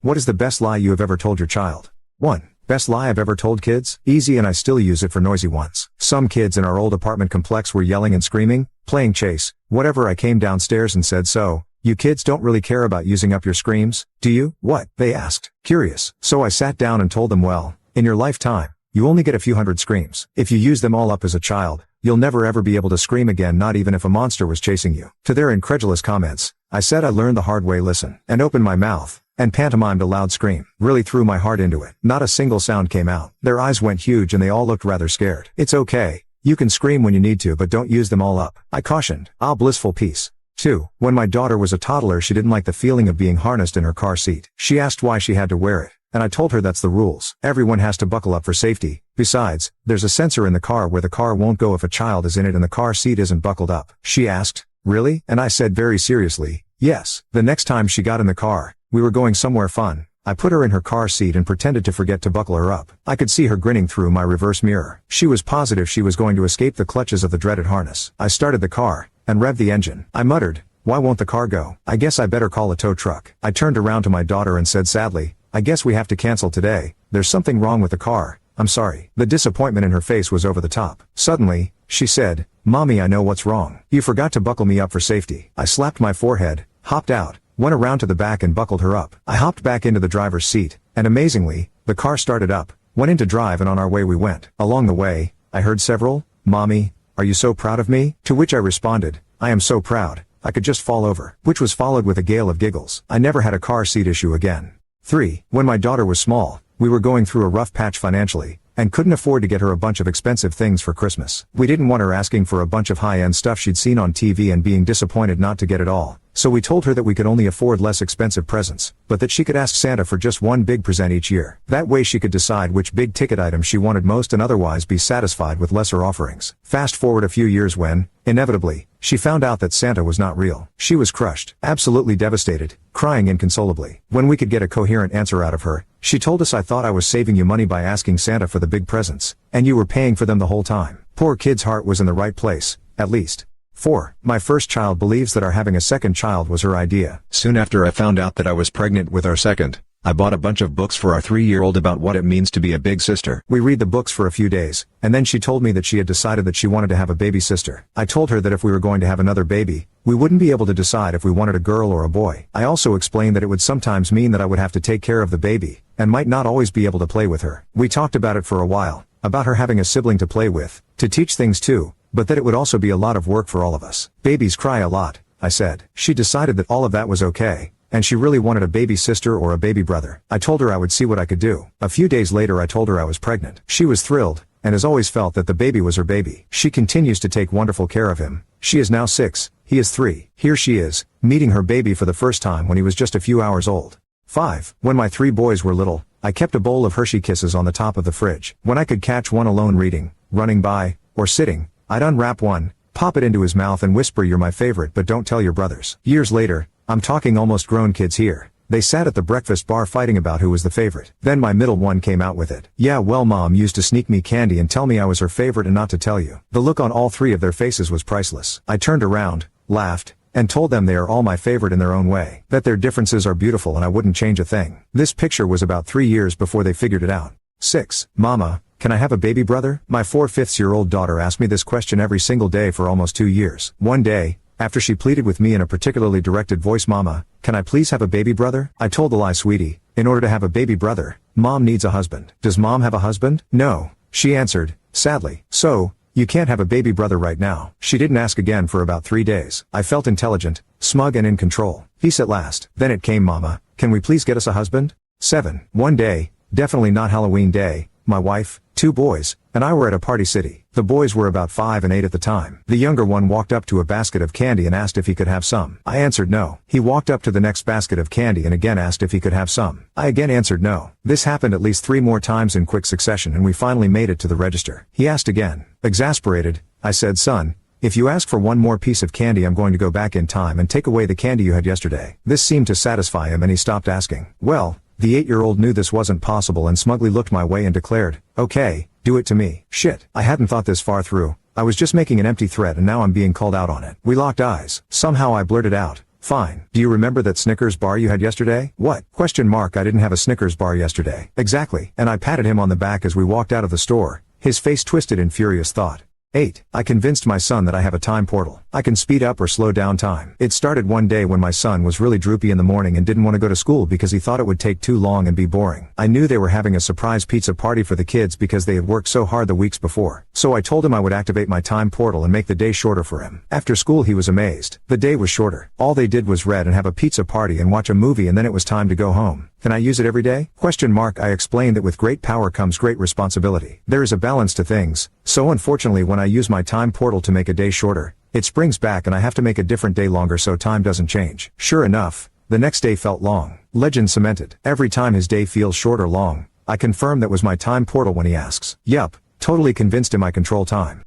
What is the best lie you have ever told your child? 1. Best lie I've ever told kids? Easy, and I still use it for noisy ones. Some kids in our old apartment complex were yelling and screaming, playing chase, whatever. I came downstairs and said, "So, you kids don't really care about using up your screams, do you?" "What?" they asked, curious. So I sat down and told them, well, in your lifetime, you only get a few hundred screams. If you use them all up as a child, you'll never ever be able to scream again, not even if a monster was chasing you. To their incredulous comments, I said I learned the hard way. Listen, and opened my mouth, and pantomimed a loud scream. Really threw my heart into it. Not a single sound came out. Their eyes went huge and they all looked rather scared. "It's okay. You can scream when you need to, but don't use them all up," I cautioned. Ah, blissful peace. 2. When my daughter was a toddler, she didn't like the feeling of being harnessed in her car seat. She asked why she had to wear it, and I told her that's the rules. Everyone has to buckle up for safety. Besides, there's a sensor in the car where the car won't go if a child is in it and the car seat isn't buckled up. She asked, "Really?" And I said very seriously, "Yes." The next time she got in the car, we were going somewhere fun. I put her in her car seat and pretended to forget to buckle her up. I could see her grinning through my reverse mirror. She was positive she was going to escape the clutches of the dreaded harness. I started the car, and revved the engine. I muttered, "Why won't the car go? I guess I better call a tow truck." I turned around to my daughter and said sadly, "I guess we have to cancel today. There's something wrong with the car. I'm sorry." The disappointment in her face was over the top. Suddenly, she said, "Mommy, I know what's wrong. You forgot to buckle me up for safety." I slapped my forehead, hopped out, went around to the back and buckled her up. I hopped back into the driver's seat, and amazingly, the car started up, went into drive, and on our way we went. Along the way, I heard several, "Mommy, are you so proud of me?" To which I responded, "I am so proud, I could just fall over," which was followed with a gale of giggles. I never had a car seat issue again. 3. When my daughter was small, we were going through a rough patch financially, and couldn't afford to get her a bunch of expensive things for Christmas. We didn't want her asking for a bunch of high-end stuff she'd seen on TV and being disappointed not to get it all. So we told her that we could only afford less expensive presents, but that she could ask Santa for just one big present each year. That way she could decide which big-ticket item she wanted most and otherwise be satisfied with lesser offerings. Fast forward a few years when, inevitably, she found out that Santa was not real. She was crushed, absolutely devastated, crying inconsolably. When we could get a coherent answer out of her, she told us, "I thought I was saving you money by asking Santa for the big presents, and you were paying for them the whole time." Poor kid's heart was in the right place, at least. 4. My first child believes that our having a second child was her idea. Soon after I found out that I was pregnant with our second, I bought a bunch of books for our 3-year-old about what it means to be a big sister. We read the books for a few days, and then she told me that she had decided that she wanted to have a baby sister. I told her that if we were going to have another baby, we wouldn't be able to decide if we wanted a girl or a boy. I also explained that it would sometimes mean that I would have to take care of the baby, and might not always be able to play with her. We talked about it for a while, about her having a sibling to play with, to teach things to, but that it would also be a lot of work for all of us. "Babies cry a lot," I said. She decided that all of that was okay, and she really wanted a baby sister or a baby brother. I told her I would see what I could do. A few days later I told her I was pregnant. She was thrilled, and has always felt that the baby was her baby. She continues to take wonderful care of him. She is now 6, he is 3. Here she is, meeting her baby for the first time when he was just a few hours old. 5. When my 3 boys were little, I kept a bowl of Hershey Kisses on the top of the fridge. When I could catch one alone reading, running by, or sitting, I'd unwrap one, pop it into his mouth and whisper, "You're my favorite, but don't tell your brothers." Years later, I'm talking almost grown kids here, they sat at the breakfast bar fighting about who was the favorite. Then my middle one came out with it. "Yeah, well, Mom used to sneak me candy and tell me I was her favorite and not to tell you." The look on all 3 of their faces was priceless. I turned around, laughed, and told them they are all my favorite in their own way. That their differences are beautiful and I wouldn't change a thing. This picture was about 3 years before they figured it out. 6. Mama, can I have a baby brother? My 4/5-year-old daughter asked me this question every single day for almost 2 years. One day, after she pleaded with me in a particularly directed voice, "Mama, can I please have a baby brother?" I told the lie, "Sweetie, in order to have a baby brother, Mom needs a husband." "Does Mom have a husband?" "No," she answered, sadly. "So, you can't have a baby brother right now." She didn't ask again for about 3 days. I felt intelligent, smug and in control. Peace at last. Then it came, "Mama, can we please get us a husband?" 7. One day, definitely not Halloween day, my wife, 2 boys, and I were at a party city. The boys were about 5 and 8 at the time. The younger one walked up to a basket of candy and asked if he could have some. I answered no. He walked up to the next basket of candy and again asked if he could have some. I again answered no. This happened at least 3 more times in quick succession and we finally made it to the register. He asked again. Exasperated, I said, "Son, if you ask for one more piece of candy, I'm going to go back in time and take away the candy you had yesterday." This seemed to satisfy him and he stopped asking. Well, the 8-year-old knew this wasn't possible and smugly looked my way and declared, "Okay, do it to me." Shit, I hadn't thought this far through. I was just making an empty threat and now I'm being called out on it. We locked eyes. Somehow I blurted out, Fine. Do you remember that Snickers bar you had yesterday? What? Question mark. I didn't have a Snickers bar yesterday. Exactly. And I patted him on the back as we walked out of the store, his face twisted in furious thought. 8. I convinced my son that I have a time portal. I can speed up or slow down time. It started one day when my son was really droopy in the morning and didn't want to go to school because he thought it would take too long and be boring. I knew they were having a surprise pizza party for the kids because they had worked so hard the weeks before. So I told him I would activate my time portal and make the day shorter for him. After school he was amazed. The day was shorter. All they did was read and have a pizza party and watch a movie, and then it was time to go home. Can I use it every day? Question mark. I explained that with great power comes great responsibility. There is a balance to things, so unfortunately when I use my time portal to make a day shorter, it springs back and I have to make a different day longer so time doesn't change. Sure enough, the next day felt long. Legend cemented. Every time his day feels short or long, I confirm that was my time portal when he asks. Yup, totally convinced him I control time.